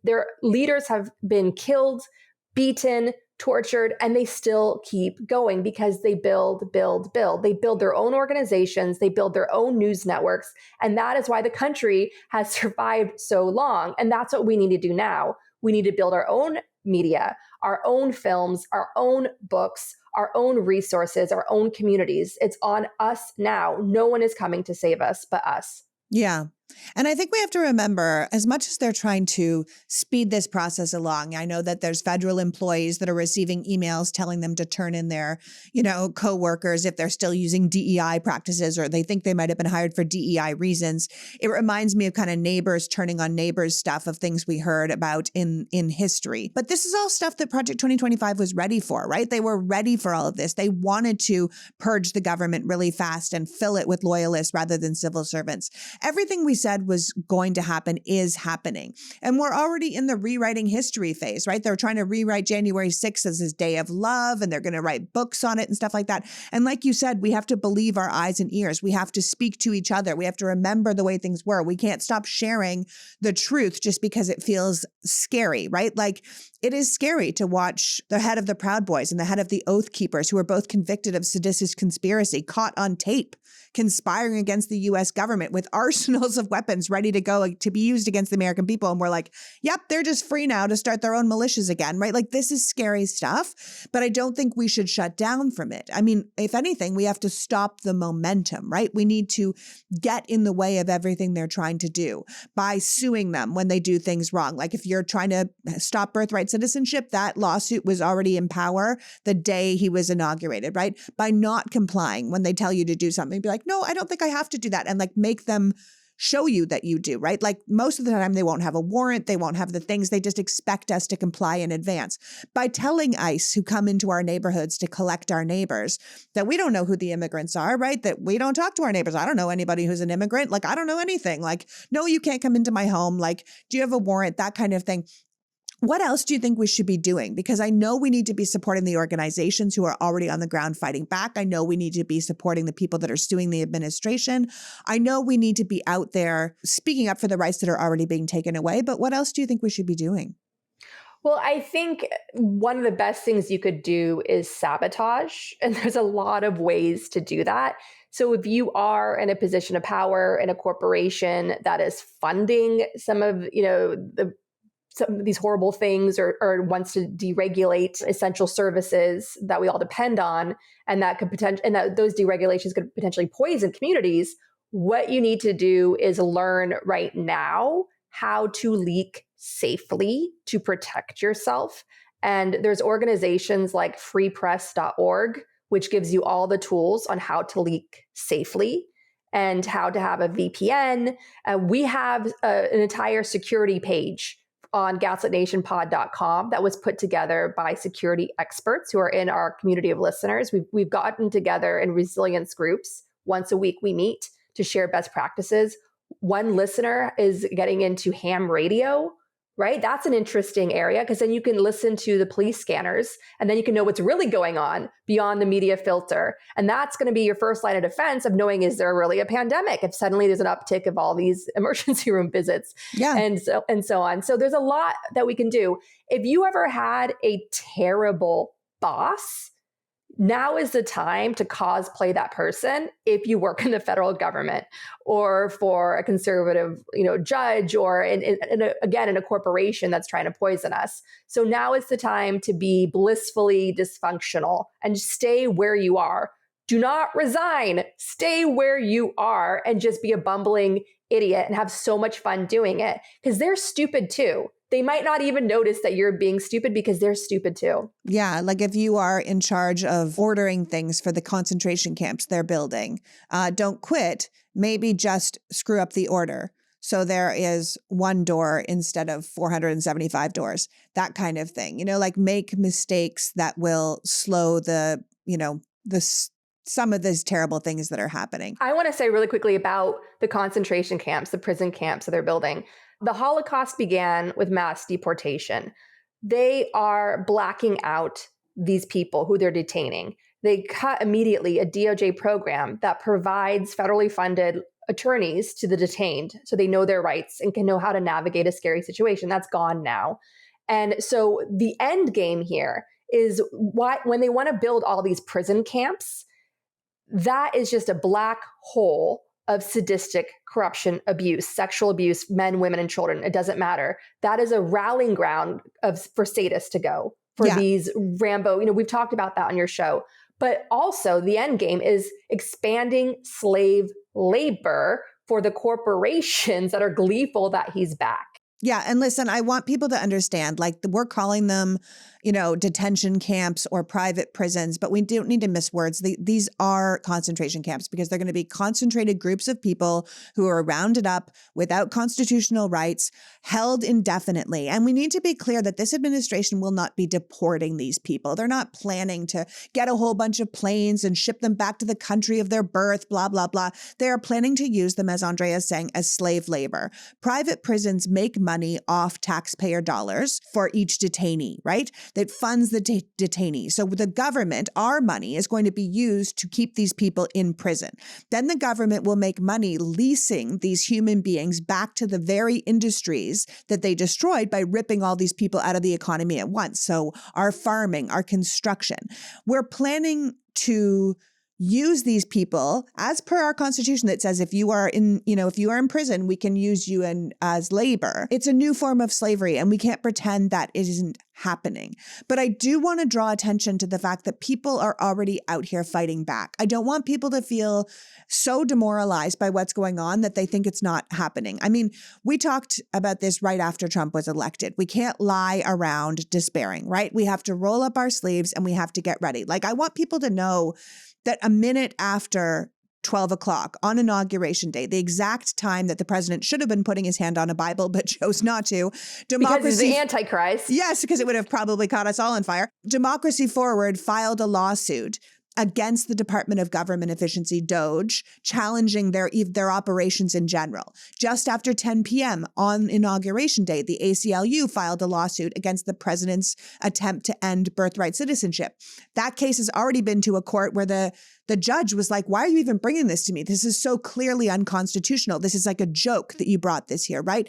Their leaders have been killed, beaten, tortured, and they still keep going because they build. They build their own organizations, they build their own news networks, and that is why the country has survived so long. And that's what we need to do now. We need to build our own media, our own films, our own books, our own resources, our own communities. It's on us now. No one is coming to save us but us. Yeah. And I think we have to remember, as much as they're trying to speed this process along, I know that there's federal employees that are receiving emails telling them to turn in their, coworkers if they're still using DEI practices or they think they might have been hired for DEI reasons. It reminds me of kind of neighbors turning on neighbors stuff of things we heard about in history. But this is all stuff that Project 2025 was ready for, right? They were ready for all of this. They wanted to purge the government really fast and fill it with loyalists rather than civil servants. Everything we said was going to happen is happening. And we're already in the rewriting history phase, right? They're trying to rewrite January 6th as this day of love, and they're going to write books on it and stuff like that. And like you said, we have to believe our eyes and ears. We have to speak to each other. We have to remember the way things were. We can't stop sharing the truth just because it feels scary, right? Like it is scary to watch the head of the Proud Boys and the head of the Oath Keepers, who were both convicted of seditious conspiracy, caught on tape, conspiring against the U.S. government with arsenals of weapons ready to go to be used against the American people. And we're like, yep, they're just free now to start their own militias again, right? Like this is scary stuff, but I don't think we should shut down from it. I mean, if anything, we have to stop the momentum, right? We need to get in the way of everything they're trying to do by suing them when they do things wrong. Like if you're trying to stop birthright citizenship, that lawsuit was already in power the day he was inaugurated, right? By not complying when they tell you to do something, be like, no, I don't think I have to do that. And like make them show you that you do, right? Like most of the time they won't have a warrant. They won't have the things. They just expect us to comply in advance. By telling ICE who come into our neighborhoods to collect our neighbors that we don't know who the immigrants are, right? That we don't talk to our neighbors. I don't know anybody who's an immigrant. Like, I don't know anything. Like, no, you can't come into my home. Like, do you have a warrant? That kind of thing. What else do you think we should be doing? Because I know we need to be supporting the organizations who are already on the ground fighting back. I know we need to be supporting the people that are suing the administration. I know we need to be out there speaking up for the rights that are already being taken away. But what else do you think we should be doing? Well, I think one of the best things you could do is sabotage. And there's a lot of ways to do that. So if you are in a position of power in a corporation that is funding some of, some of these horrible things or wants to deregulate essential services that we all depend on, and that could and that those deregulations could potentially poison communities, what you need to do is learn right now how to leak safely to protect yourself. And there's organizations like freepress.org, which gives you all the tools on how to leak safely and how to have a VPN. We have an entire security page on gaslitnationpod.com that was put together by security experts who are in our community of listeners. We've gotten together in resilience groups. Once a week we meet to share best practices. One listener is getting into ham radio, right? That's an interesting area because then you can listen to the police scanners and then you can know what's really going on beyond the media filter. And that's going to be your first line of defense of knowing, is there really a pandemic if suddenly there's an uptick of all these emergency room visits and so on. So there's a lot that we can do. If you ever had a terrible boss, now is the time to cosplay that person if you work in the federal government or for a conservative, judge or again, in a corporation that's trying to poison us. So now is the time to be blissfully dysfunctional and stay where you are. Do not resign. Stay where you are and just be a bumbling idiot and have so much fun doing it because they're stupid too. They might not even notice that you're being stupid because they're stupid too. Yeah, like if you are in charge of ordering things for the concentration camps they're building, don't quit. Maybe just screw up the order. So there is one door instead of 475 doors, that kind of thing. Like make mistakes that will slow the some of these terrible things that are happening. I want to say really quickly about the concentration camps, the prison camps that they're building. The Holocaust began with mass deportation. They are blacking out these people who they're detaining. They cut immediately a DOJ program that provides federally funded attorneys to the detained so they know their rights and can know how to navigate a scary situation. That's gone now. And so the end game here is when they want to build all these prison camps, that is just a black hole of sadistic corruption, abuse, sexual abuse, men, women, and children. It doesn't matter. That is a rallying ground for sadists to go for these Rambo. We've talked about that on your show. But also the end game is expanding slave labor for the corporations that are gleeful that he's back. Yeah. And listen, I want people to understand, we're calling them, detention camps or private prisons, but we don't need to miss words. These are concentration camps because they're going to be concentrated groups of people who are rounded up without constitutional rights, held indefinitely. And we need to be clear that this administration will not be deporting these people. They're not planning to get a whole bunch of planes and ship them back to the country of their birth, blah, blah, blah. They are planning to use them, as Andrea is saying, as slave labor. Private prisons make money off taxpayer dollars for each detainee, right? That funds the detainee. So the government, our money, is going to be used to keep these people in prison. Then the government will make money leasing these human beings back to the very industries that they destroyed by ripping all these people out of the economy at once. So our farming, our construction. We're planning to use these people as per our constitution that says if you are in prison, we can use you as labor. It's a new form of slavery, and we can't pretend that it isn't happening. But I do want to draw attention to the fact that people are already out here fighting back. I don't want people to feel so demoralized by what's going on that they think it's not happening. I mean, we talked about this right after Trump was elected. We can't lie around despairing, right? We have to roll up our sleeves and we have to get ready. I want people to know that a minute after 12 o'clock on Inauguration Day, the exact time that the president should have been putting his hand on a Bible but chose not to. Because he's the Antichrist. Yes, because it would have probably caught us all on fire. Democracy Forward filed a lawsuit against the Department of Government Efficiency, DOGE, challenging their operations in general. Just after 10 p.m. on Inauguration Day, the ACLU filed a lawsuit against the president's attempt to end birthright citizenship. That case has already been to a court where the judge was like, why are you even bringing this to me? This is so clearly unconstitutional. This is like a joke that you brought this here, right?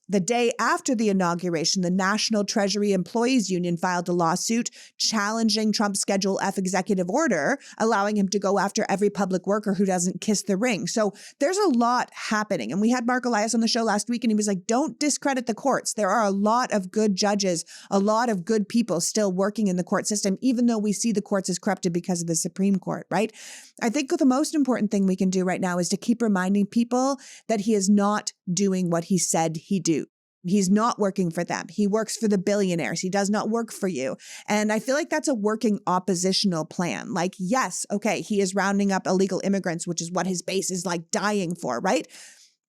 The day after the inauguration, the National Treasury Employees Union filed a lawsuit challenging Trump's Schedule F executive order, allowing him to go after every public worker who doesn't kiss the ring. So there's a lot happening. And we had Mark Elias on the show last week, and he was like, don't discredit the courts. There are a lot of good judges, a lot of good people still working in the court system, even though we see the courts as corrupted because of the Supreme Court, right? I think the most important thing we can do right now is to keep reminding people that he is not doing what he said he'd do. He's not working for them. He works for the billionaires. He does not work for you. And I feel like that's a working oppositional plan. Yes, okay, he is rounding up illegal immigrants, which is what his base is dying for, right?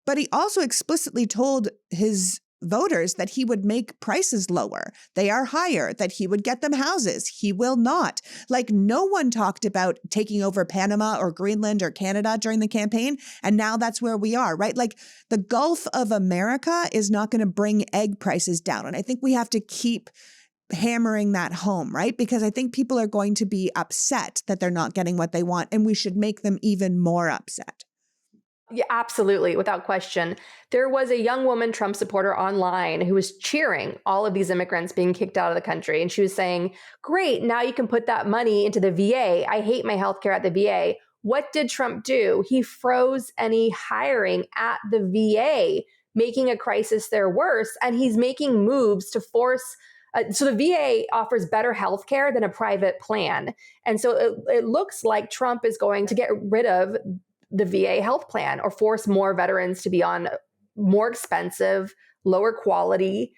But he also explicitly told his voters that he would make prices lower. They are higher, that he would get them houses. He will not. No one talked about taking over Panama or Greenland or Canada during the campaign. And now that's where we are, right? The Gulf of America is not going to bring egg prices down. And I think we have to keep hammering that home, right? Because I think people are going to be upset that they're not getting what they want, and we should make them even more upset. Yeah, absolutely. Without question. There was a young woman Trump supporter online who was cheering all of these immigrants being kicked out of the country. And she was saying, great, now you can put that money into the VA. I hate my healthcare at the VA. What did Trump do? He froze any hiring at the VA, making a crisis there worse. And he's making moves to force so the VA offers better healthcare than a private plan. And so it looks like Trump is going to get rid of the VA health plan or force more veterans to be on more expensive, lower quality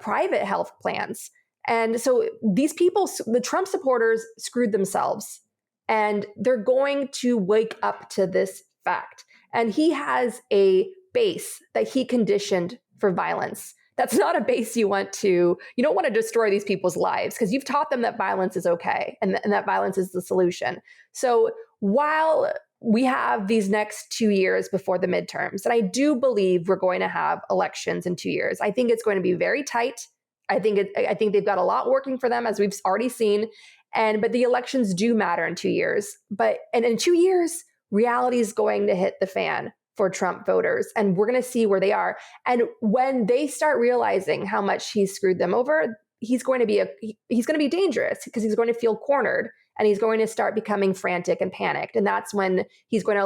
private health plans. And so these people, the Trump supporters, screwed themselves, and they're going to wake up to this fact. And he has a base that he conditioned for violence. That's not a base you don't want to destroy these people's lives because you've taught them that violence is okay and that violence is the solution. So while we have these next 2 years before the midterms, and I do believe we're going to have elections in 2 years, I think it's going to be very tight. I think they've got a lot working for them, as we've already seen. But the elections do matter in 2 years. And in 2 years, reality is going to hit the fan for Trump voters, and we're going to see where they are. And when they start realizing how much he's screwed them over, he's going to be dangerous because he's going to feel cornered and he's going to start becoming frantic and panicked. And that's when he's going to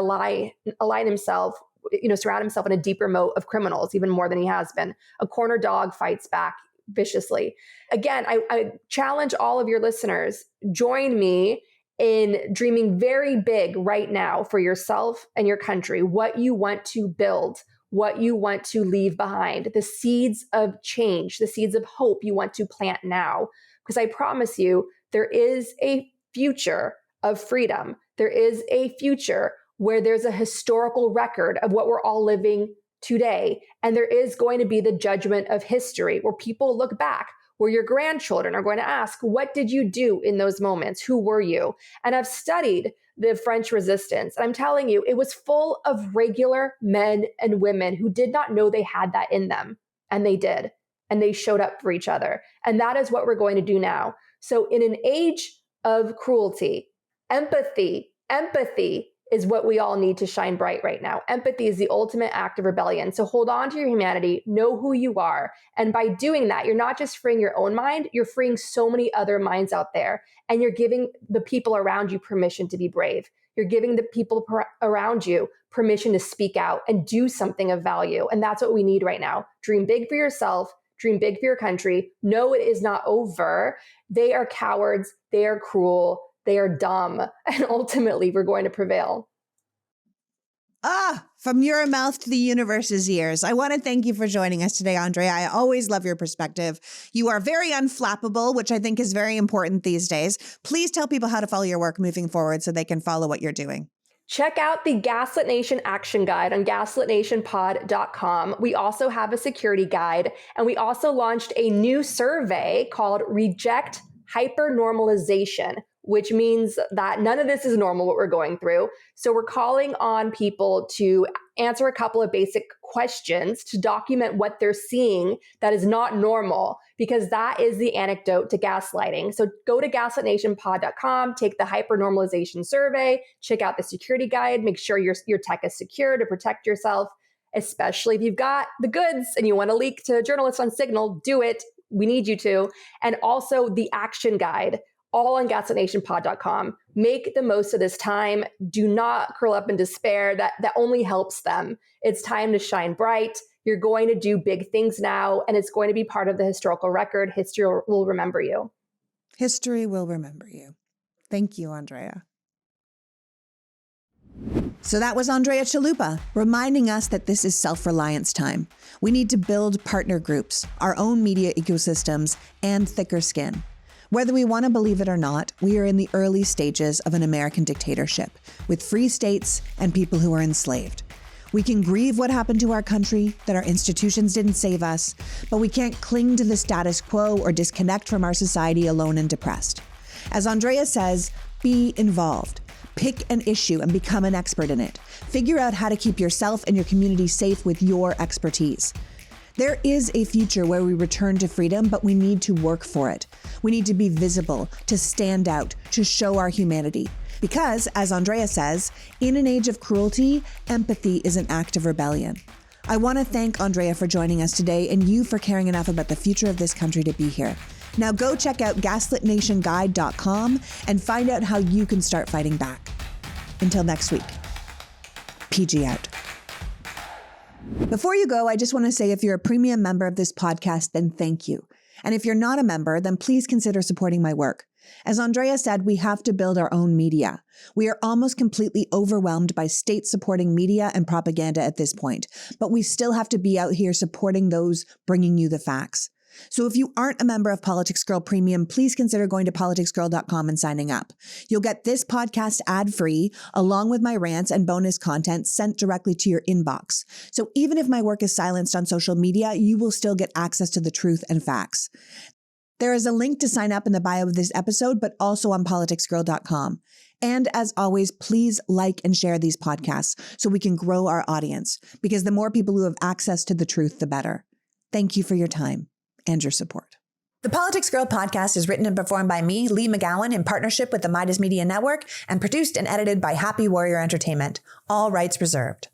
align himself, surround himself in a deeper moat of criminals, even more than he has been. A corner dog fights back viciously. Again, I challenge all of your listeners, join me in dreaming very big right now for yourself and your country, what you want to build, what you want to leave behind, the seeds of change, the seeds of hope you want to plant now. Because I promise you, there is a future of freedom. There is a future where there's a historical record of what we're all living today. And there is going to be the judgment of history where people look back, where your grandchildren are going to ask, what did you do in those moments? Who were you? And I've studied the French resistance. And I'm telling you, it was full of regular men and women who did not know they had that in them. And they did. And they showed up for each other. And that is what we're going to do now. So in an age of cruelty, empathy is what we all need to shine bright right now. Empathy is the ultimate act of rebellion. So hold on to your humanity, know who you are. And by doing that, you're not just freeing your own mind, you're freeing so many other minds out there. And you're giving the people around you permission to be brave. You're giving the people around you permission to speak out and do something of value. And that's what we need right now. Dream big for yourself, dream big for your country. No, it is not over. They are cowards, they are cruel, they are dumb, and ultimately we're going to prevail. From your mouth to the universe's ears. I want to thank you for joining us today, Andrea. I always love your perspective. You are very unflappable, which I think is very important these days. Please tell people how to follow your work moving forward so they can follow what you're doing. Check out the Gaslit Nation Action Guide on gaslitnationpod.com. We also have a security guide, and we also launched a new survey called Reject Hypernormalization, which means that none of this is normal, what we're going through. So we're calling on people to answer a couple of basic questions to document what they're seeing that is not normal, because that is the antidote to gaslighting. So go to gaslitnationpod.com, take the hypernormalization survey, check out the security guide, make sure your tech is secure to protect yourself, especially if you've got the goods and you want to leak to journalists on Signal, do it. We need you to. And also the action guide, all on gaslitnationpod.com. Make the most of this time. Do not curl up in despair. That only helps them. It's time to shine bright. You're going to do big things now, and it's going to be part of the historical record. History will remember you. History will remember you. Thank you, Andrea. So that was Andrea Chalupa, reminding us that this is self-reliance time. We need to build partner groups, our own media ecosystems, and thicker skin. Whether we want to believe it or not, we are in the early stages of an American dictatorship, with free states and people who are enslaved. We can grieve what happened to our country, that our institutions didn't save us, but we can't cling to the status quo or disconnect from our society alone and depressed. As Andrea says, be involved. Pick an issue and become an expert in it. Figure out how to keep yourself and your community safe with your expertise. There is a future where we return to freedom, but we need to work for it. We need to be visible, to stand out, to show our humanity. Because, as Andrea says, in an age of cruelty, empathy is an act of rebellion. I want to thank Andrea for joining us today and you for caring enough about the future of this country to be here. Now go check out gaslitnationguide.com and find out how you can start fighting back. Until next week, PG out. Before you go, I just want to say if you're a premium member of this podcast, then thank you. And if you're not a member, then please consider supporting my work. As Andrea said, we have to build our own media. We are almost completely overwhelmed by state-supporting media and propaganda at this point, but we still have to be out here supporting those bringing you the facts. So if you aren't a member of Politics Girl Premium, please consider going to politicsgirl.com and signing up. You'll get this podcast ad-free, along with my rants and bonus content sent directly to your inbox. So even if my work is silenced on social media, you will still get access to the truth and facts. There is a link to sign up in the bio of this episode, but also on politicsgirl.com. And as always, please like and share these podcasts so we can grow our audience, because the more people who have access to the truth, the better. Thank you for your time and your support. The Politics Girl podcast is written and performed by me, Lee McGowan, in partnership with the Meidas Media Network, and produced and edited by Happy Warrior Entertainment. All rights reserved.